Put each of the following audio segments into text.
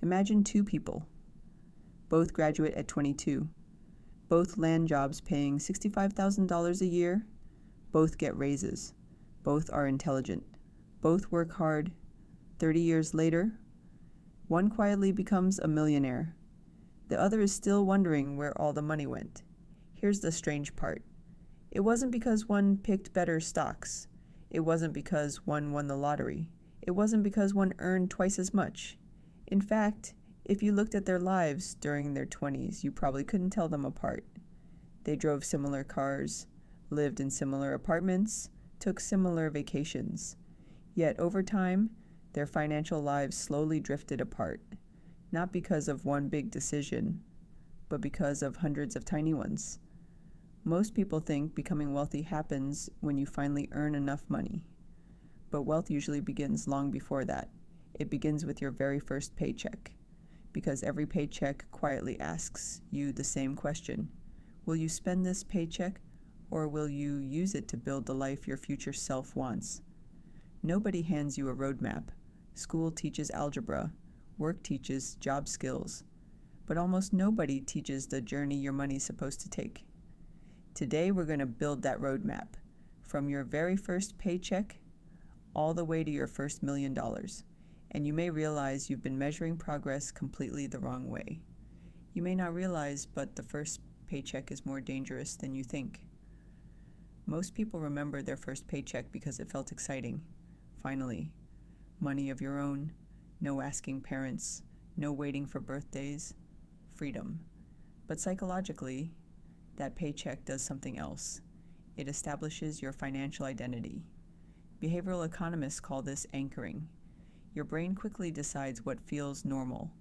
Imagine two people. Both graduate at 22. Both land jobs paying $65,000 a year. Both get raises. Both are intelligent. Both work hard. 30 years later, one quietly becomes a millionaire. The other is still wondering where all the money went. Here's the strange part. It wasn't because one picked better stocks. It wasn't because one won the lottery. It wasn't because one earned twice as much. In fact, if you looked at their lives during their 20s, you probably couldn't tell them apart. They drove similar cars, lived in similar apartments, took similar vacations. Yet over time, their financial lives slowly drifted apart, not because of one big decision, but because of hundreds of tiny ones. Most people think becoming wealthy happens when you finally earn enough money. But wealth usually begins long before that. It begins with your very first paycheck, because every paycheck quietly asks you the same question. Will you spend this paycheck, or will you use it to build the life your future self wants? Nobody hands you a roadmap. School teaches algebra. Work teaches job skills. But almost nobody teaches the journey your money's supposed to take. Today we're going to build that roadmap, from your very first paycheck all the way to your first $1 million. And you may realize you've been measuring progress completely the wrong way. You may not realize, but the first paycheck is more dangerous than you think. Most people remember their first paycheck because it felt exciting. Finally, money of your own, no asking parents, no waiting for birthdays, freedom. But psychologically, that paycheck does something else. It establishes your financial identity. Behavioral economists call this anchoring. Your brain quickly decides what feels normal.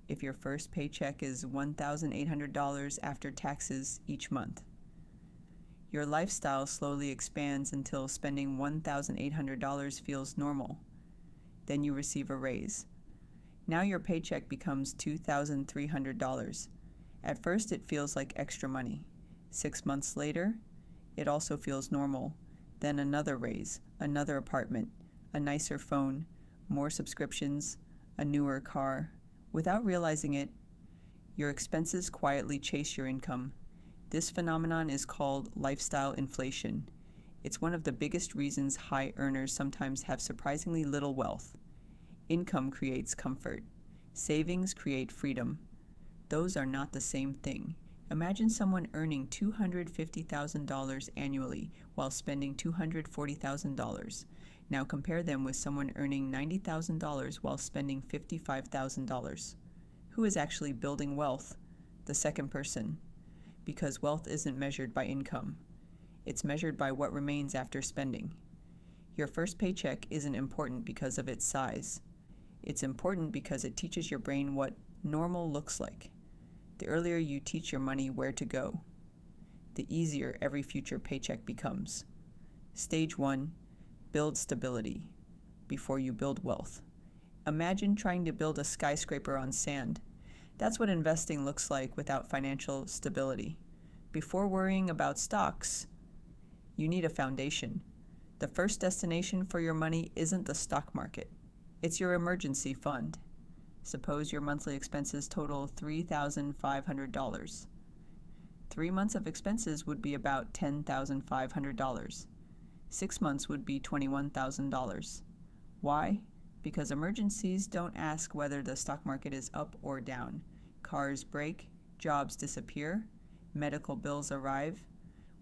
If your first paycheck is $1,800 after taxes each month, your lifestyle slowly expands until spending $1,800 feels normal. Then you receive a raise. Now your paycheck becomes $2,300. At first it feels like extra money. 6 months later, it also feels normal. Then another raise, another apartment, a nicer phone, more subscriptions, a newer car. Without realizing it, your expenses quietly chase your income. This phenomenon is called lifestyle inflation. It's one of the biggest reasons high earners sometimes have surprisingly little wealth. Income creates comfort. Savings create freedom. Those are not the same thing. Imagine someone earning $250,000 annually while spending $240,000. Now compare them with someone earning $90,000 while spending $55,000. Who is actually building wealth? The second person. Because wealth isn't measured by income. It's measured by what remains after spending. Your first paycheck isn't important because of its size. It's important because it teaches your brain what normal looks like. The earlier you teach your money where to go, the easier every future paycheck becomes. Stage 1, build stability before you build wealth. Imagine trying to build a skyscraper on sand. That's what investing looks like without financial stability. Before worrying about stocks, you need a foundation. The first destination for your money isn't the stock market. It's your emergency fund. Suppose your monthly expenses total $3,500. 3 months of expenses would be about $10,500. 6 months would be $21,000. Why? Because emergencies don't ask whether the stock market is up or down. Cars break, jobs disappear, medical bills arrive.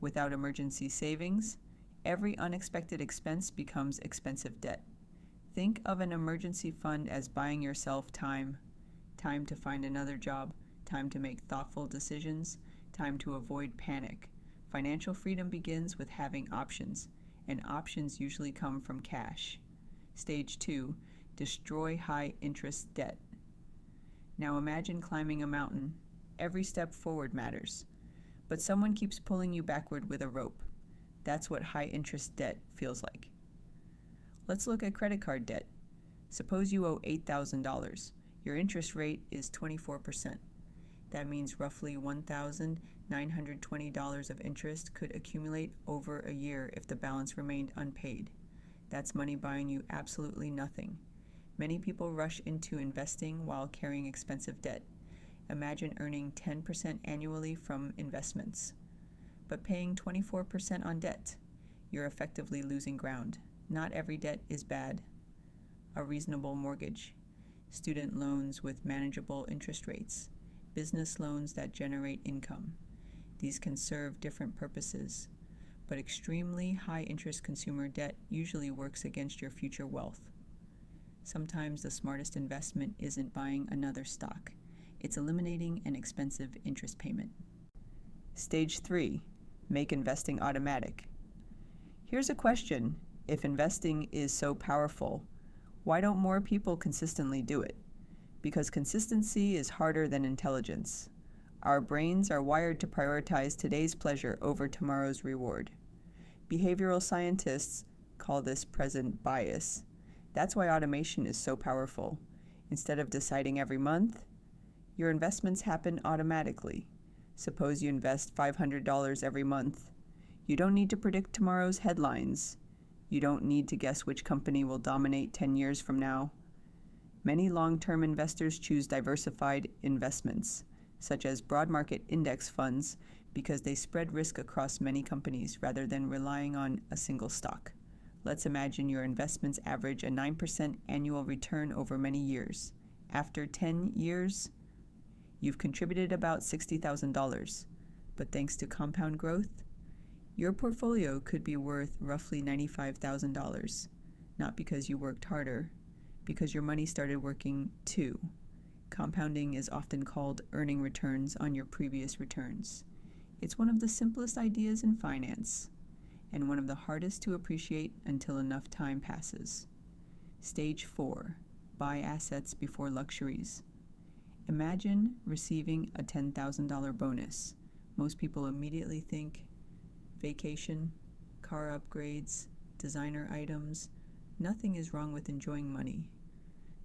Without emergency savings, every unexpected expense becomes expensive debt. Think of an emergency fund as buying yourself time. Time to find another job, time to make thoughtful decisions, time to avoid panic. Financial freedom begins with having options, and options usually come from cash. Stage 2, destroy high-interest debt. Now imagine climbing a mountain. Every step forward matters, but someone keeps pulling you backward with a rope. That's what high-interest debt feels like. Let's look at credit card debt. Suppose you owe $8,000. Your interest rate is 24%. That means roughly $1,920 of interest could accumulate over a year if the balance remained unpaid. That's money buying you absolutely nothing. Many people rush into investing while carrying expensive debt. Imagine earning 10% annually from investments, but paying 24% on debt. You're effectively losing ground. Not every debt is bad. A reasonable mortgage, student loans with manageable interest rates, business loans that generate income. These can serve different purposes, but extremely high-interest consumer debt usually works against your future wealth. Sometimes the smartest investment isn't buying another stock. It's eliminating an expensive interest payment. Stage 3. Make investing automatic. Here's a question. If investing is so powerful, why don't more people consistently do it? Because consistency is harder than intelligence. Our brains are wired to prioritize today's pleasure over tomorrow's reward. Behavioral scientists call this present bias. That's why automation is so powerful. Instead of deciding every month, your investments happen automatically. Suppose you invest $500 every month. You don't need to predict tomorrow's headlines. You don't need to guess which company will dominate 10 years from now. Many long-term investors choose diversified investments, such as broad market index funds, because they spread risk across many companies rather than relying on a single stock. Let's imagine your investments average a 9% annual return over many years. After 10 years, you've contributed about $60,000, but thanks to compound growth, your portfolio could be worth roughly $95,000, not because you worked harder, because your money started working too. Compounding is often called earning returns on your previous returns. It's one of the simplest ideas in finance, and one of the hardest to appreciate until enough time passes. Stage 4. Buy assets before luxuries. Imagine receiving a $10,000 bonus. Most people immediately think vacation, car upgrades, designer items. Nothing is wrong with enjoying money.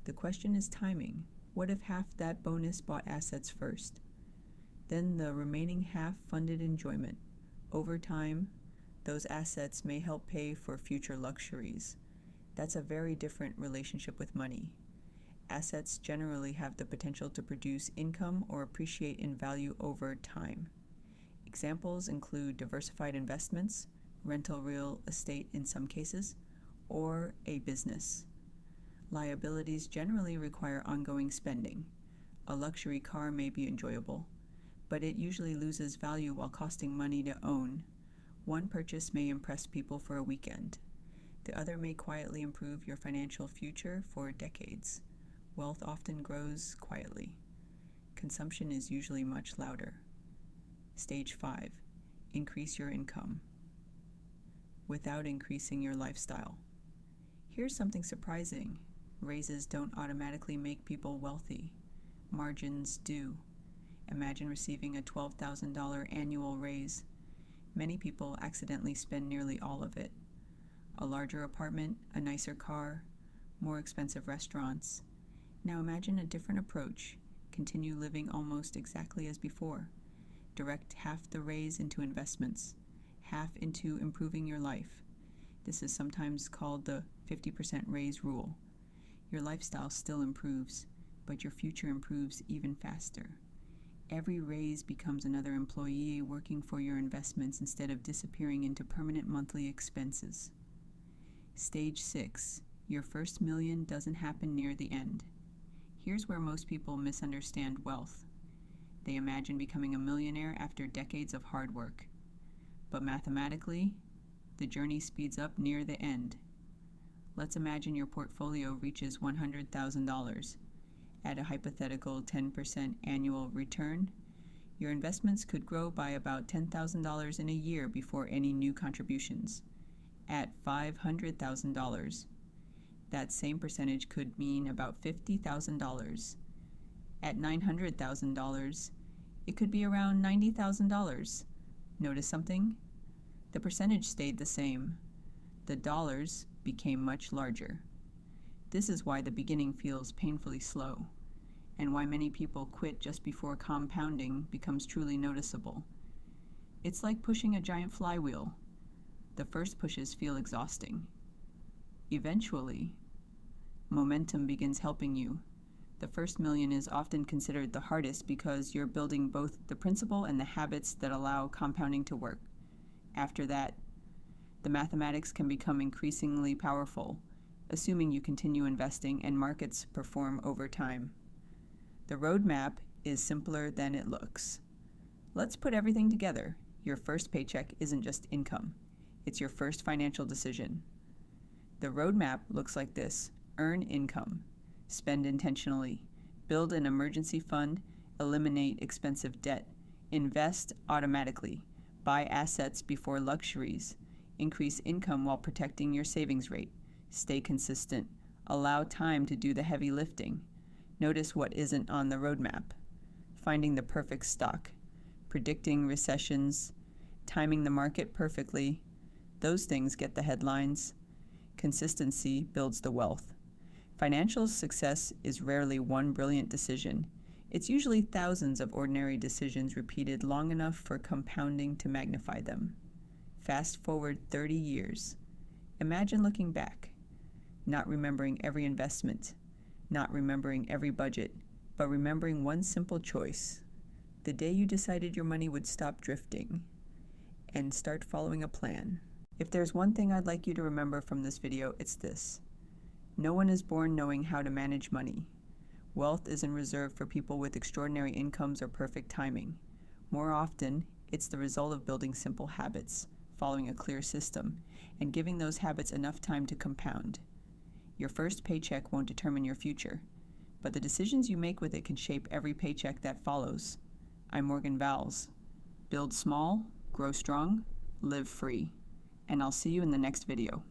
The question is timing. What if half that bonus bought assets first? Then the remaining half funded enjoyment. Over time, those assets may help pay for future luxuries. That's a very different relationship with money. Assets generally have the potential to produce income or appreciate in value over time. Examples include diversified investments, rental real estate in some cases, or a business. Liabilities generally require ongoing spending. A luxury car may be enjoyable, but it usually loses value while costing money to own. One purchase may impress people for a weekend. The other may quietly improve your financial future for decades. Wealth often grows quietly. Consumption is usually much louder. Stage 5. Increase your income without increasing your lifestyle. Here's something surprising. Raises don't automatically make people wealthy. Margins do. Imagine receiving a $12,000 annual raise. Many people accidentally spend nearly all of it. A larger apartment, a nicer car, more expensive restaurants. Now imagine a different approach. Continue living almost exactly as before. Direct half the raise into investments, half into improving your life. This is sometimes called the 50% raise rule. Your lifestyle still improves, but your future improves even faster. Every raise becomes another employee working for your investments instead of disappearing into permanent monthly expenses. Stage 6. Your first million doesn't happen near the end. Here's where most people misunderstand wealth. They imagine becoming a millionaire after decades of hard work. But mathematically, the journey speeds up near the end. Let's imagine your portfolio reaches $100,000. At a hypothetical 10% annual return, your investments could grow by about $10,000 in a year before any new contributions. At $500,000, that same percentage could mean about $50,000. At $900,000, it could be around $90,000. Notice something? The percentage stayed the same. The dollars became much larger. This is why the beginning feels painfully slow, and why many people quit just before compounding becomes truly noticeable. It's like pushing a giant flywheel. The first pushes feel exhausting. Eventually, Momentum begins helping you. The first million is often considered the hardest because you're building both the principle and the habits that allow compounding to work. After that, the mathematics can become increasingly powerful, assuming you continue investing and markets perform over time. The roadmap is simpler than it looks. Let's put everything together. Your first paycheck isn't just income. It's your first financial decision. The roadmap looks like this: earn income, spend intentionally, build an emergency fund, eliminate expensive debt, invest automatically, buy assets before luxuries, increase income while protecting your savings rate, stay consistent, allow time to do the heavy lifting. Notice what isn't on the roadmap: finding the perfect stock, predicting recessions, timing the market perfectly. Those things get the headlines. Consistency builds the wealth. Financial success is rarely one brilliant decision. It's usually thousands of ordinary decisions repeated long enough for compounding to magnify them. Fast forward 30 years. Imagine looking back, not remembering every investment, not remembering every budget, but remembering one simple choice: the day you decided your money would stop drifting and start following a plan. If there's one thing I'd like you to remember from this video, it's this: no one is born knowing how to manage money. Wealth isn't reserved for people with extraordinary incomes or perfect timing. More often, it's the result of building simple habits, following a clear system, and giving those habits enough time to compound. Your first paycheck won't determine your future, but the decisions you make with it can shape every paycheck that follows. I'm Morgan Vowles. Build small, grow strong, live free. And I'll see you in the next video.